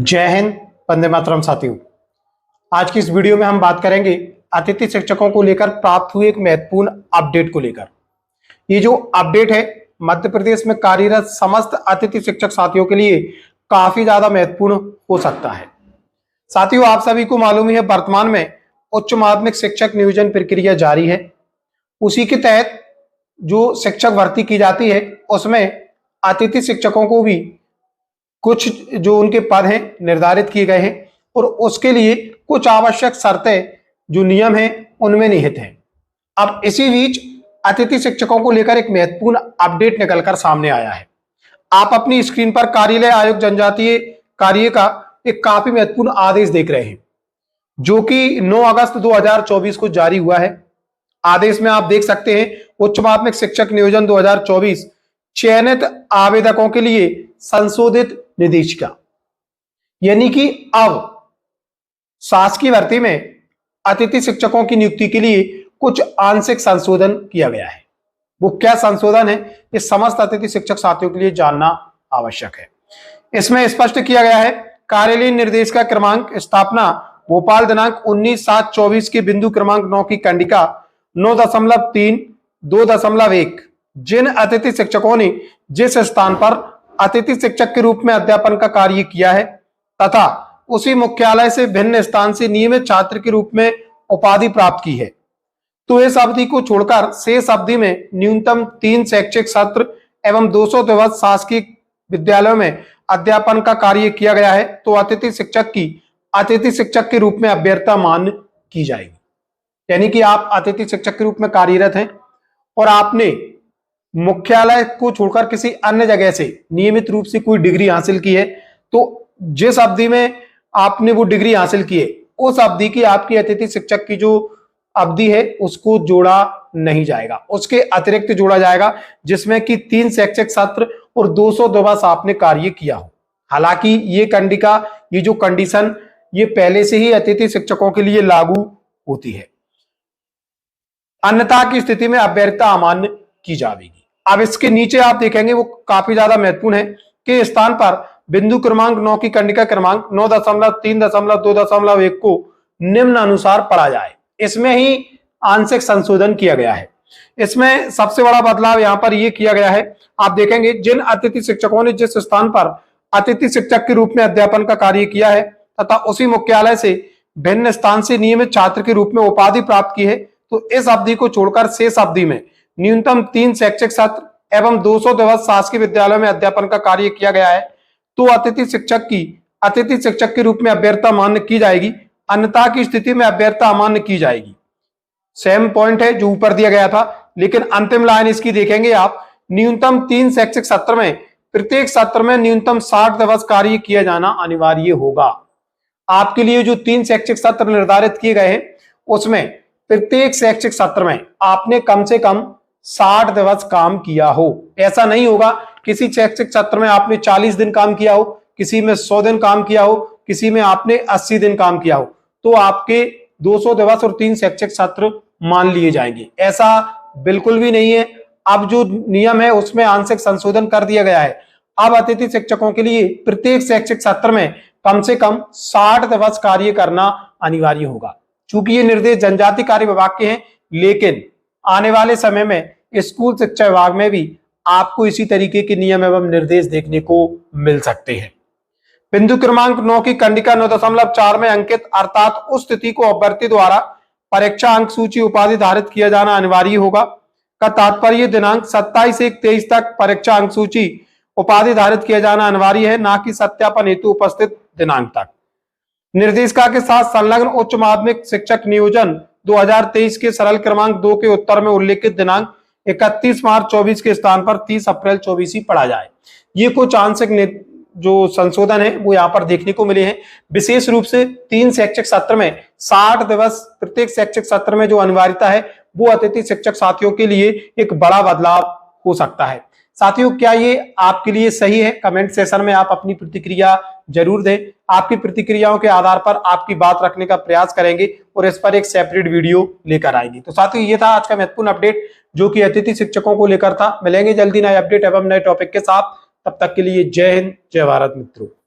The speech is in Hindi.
जय हिंद, वंदे मातरम साथियों। आज की इस वीडियो में हम बात करेंगे अतिथि शिक्षकों को लेकर प्राप्त हुए एक महत्वपूर्ण अपडेट को लेकर। ये जो अपडेट है मध्य प्रदेश में कार्यरत समस्त अतिथि शिक्षक साथियों के लिए काफी ज्यादा महत्वपूर्ण हो सकता है। साथियों, आप सभी को मालूम ही है वर्तमान में उच्च माध्यमिक शिक्षक नियोजन प्रक्रिया जारी है। उसी के तहत जो शिक्षक भर्ती की जाती है उसमें अतिथि शिक्षकों को भी कुछ जो उनके पद हैं निर्धारित किए गए हैं और उसके लिए कुछ आवश्यक शर्तें जो नियम हैं उनमें निहित हैं। अब इसी बीच अतिथि शिक्षकों को लेकर एक महत्वपूर्ण अपडेट निकलकर सामने आया है। आप अपनी स्क्रीन पर कार्यालय आयोग जनजातीय कार्य का एक काफी महत्वपूर्ण आदेश देख रहे हैं जो कि 9 अगस्त 2024 को जारी हुआ है। आदेश में आप देख सकते हैं उच्च माध्यमिक शिक्षक नियोजन 2024 चयनित आवेदकों के लिए संशोधित निर्देशिका, यानी कि अब शासकीय भर्ती में अतिथि शिक्षकों की नियुक्ति के लिए कुछ आंशिक संशोधन किया गया है। वो क्या संशोधन है, ये समस्त अतिथि शिक्षक साथियों के लिए जानना आवश्यक है। इसमें स्पष्ट किया गया है कार्यालयीन निर्देश का क्रमांक स्थापना भोपाल दिनांक 19/7/24 के बिंदु क्रमांक 9 की कंडिका 9.3 2.1 जिन अतिथि शिक्षकों ने जिस स्थान पर अतिथि शिक्षक के रूप में अध्यापन का कार्य किया है तथा उसी मुख्यालय से भिन्न स्थान से नियमित छात्र के रूप में उपाधि प्राप्त की है, तो इस अवधि को छोड़कर शेष अवधि में न्यूनतम 3 शैक्षिक सत्र एवं 200 दिवस शासकीय विद्यालयों में अध्यापन का कार्य किया गया है, तो अतिथि शिक्षक की अतिथि शिक्षक के रूप में अभ्यर्था मान्य की जाएगी। यानी कि आप अतिथि शिक्षक के रूप में कार्यरत हैं और आपने मुख्यालय को छोड़कर किसी अन्य जगह से नियमित रूप से कोई डिग्री हासिल की है, तो जिस अवधि में आपने वो डिग्री हासिल की है उस अवधि की आपकी अतिथि शिक्षक की जो अवधि है उसको जोड़ा नहीं जाएगा, उसके अतिरिक्त जोड़ा जाएगा जिसमें कि 3 शैक्षिक सत्र और 200 दिवस आपने कार्य किया हो। हालांकि ये कंडिका, ये जो कंडीशन, ये पहले से ही अतिथि शिक्षकों के लिए लागू होती है। अन्यथा की स्थिति में अभ्यर्था अमान्य की जाएगी। अब इसके नीचे आप देखेंगे वो काफी ज्यादा महत्वपूर्ण है कि स्थान पर बिंदु क्रमांक 9 की कंडिका क्रमांक 9.3.2.1 को निम्न अनुसार पढ़ा जाए। इसमें ही आंशिक संशोधन किया गया है। इसमें सबसे बड़ा बदलाव यहां पर यह किया गया है, आप देखेंगे जिन अतिथि शिक्षकों ने जिस स्थान पर अतिथि शिक्षक के रूप में अध्यापन का कार्य किया है तथा उसी मुख्यालय से भिन्न स्थान से नियमित छात्र के रूप में उपाधि प्राप्त की है, तो इस अवधि को छोड़कर शेष अवधि में न्यूनतम 3 शैक्षिक सत्र एवं 200 दिवस शासकीय विद्यालय में अध्यापन का कार्य किया गया है, तो अतिथि शिक्षक की अतिथि शिक्षक के रूप में अभ्यर्था मान्य की जाएगी। अन्यथा की स्थिति में अभ्यर्था अमान्य की जाएगी। सेम पॉइंट है जो ऊपर दिया गया था, लेकिन अंतिम लाइन इसकी देखेंगे आप, न्यूनतम 3 शैक्षिक सत्र में प्रत्येक सत्र में न्यूनतम 60 दिवस कार्य किया जाना अनिवार्य होगा। आपके लिए जो 3 शैक्षिक सत्र निर्धारित किए गए हैं उसमें प्रत्येक शैक्षिक सत्र में आपने कम से कम 60 दिवस काम किया हो। ऐसा नहीं होगा किसी शैक्षिक सत्र में आपने 40 दिन काम किया हो, किसी में 100 दिन काम किया हो, किसी में आपने 80 दिन काम किया हो, तो आपके 200 दिवस और 3 शैक्षिक सत्र मान लिए जाएंगे। ऐसा बिल्कुल भी नहीं है। अब जो नियम है उसमें आंशिक संशोधन कर दिया गया है। अब अतिथि शिक्षकों के लिए प्रत्येक शैक्षिक सत्र में कम से कम 60 दिवस कार्य करना अनिवार्य होगा। चूंकि ये निर्देश जनजातीय कार्य विभाग के हैं, लेकिन आने वाले समय में स्कूल शिक्षा विभाग में भी आपको इसी तरीके के नियम एवं निर्देश देखने को मिल सकते हैं। बिंदु क्रमांक 9 की कंडिका 9.4 में अंकित अर्थात उस तिथि को अभ्यर्थी द्वारा परीक्षा अंक सूची उपाधि धारित किया जाना अनिवार्य होगा का तात्पर्य दिनांक 27/1/23 तक परीक्षा अंक सूची उपाधि धारित किया जाना अनिवार्य है, ना कि सत्यापन हेतु उपस्थित दिनांक तक। निर्देशिका के साथ संलग्न उच्च माध्यमिक शिक्षक नियोजन 2023 के सरल क्रमांक 2 के उत्तर में उल्लेखित दिनांक 31 मार्च 24 के स्थान पर 30 अप्रैल 24 ही पढ़ा जाए। ये कुछ आंशिक जो संशोधन है वो यहाँ पर देखने को मिले हैं। विशेष रूप से 3 शैक्षिक सत्र में 60 दिवस प्रत्येक शैक्षिक सत्र में जो अनिवार्यता है वो अतिथि शिक्षक साथियों के लिए एक बड़ा बदलाव हो सकता है। साथियों, क्या ये आपके लिए सही है? कमेंट सेशन में आप अपनी प्रतिक्रिया जरूर दें। आपकी प्रतिक्रियाओं के आधार पर आपकी बात रखने का प्रयास करेंगे और इस पर एक सेपरेट वीडियो लेकर आएंगे। तो साथियों, ये था आज का महत्वपूर्ण अपडेट जो कि अतिथि शिक्षकों को लेकर था। मिलेंगे जल्दी नए अपडेट एवं नए टॉपिक के साथ। तब तक के लिए जय हिंद, जय भारत मित्रों।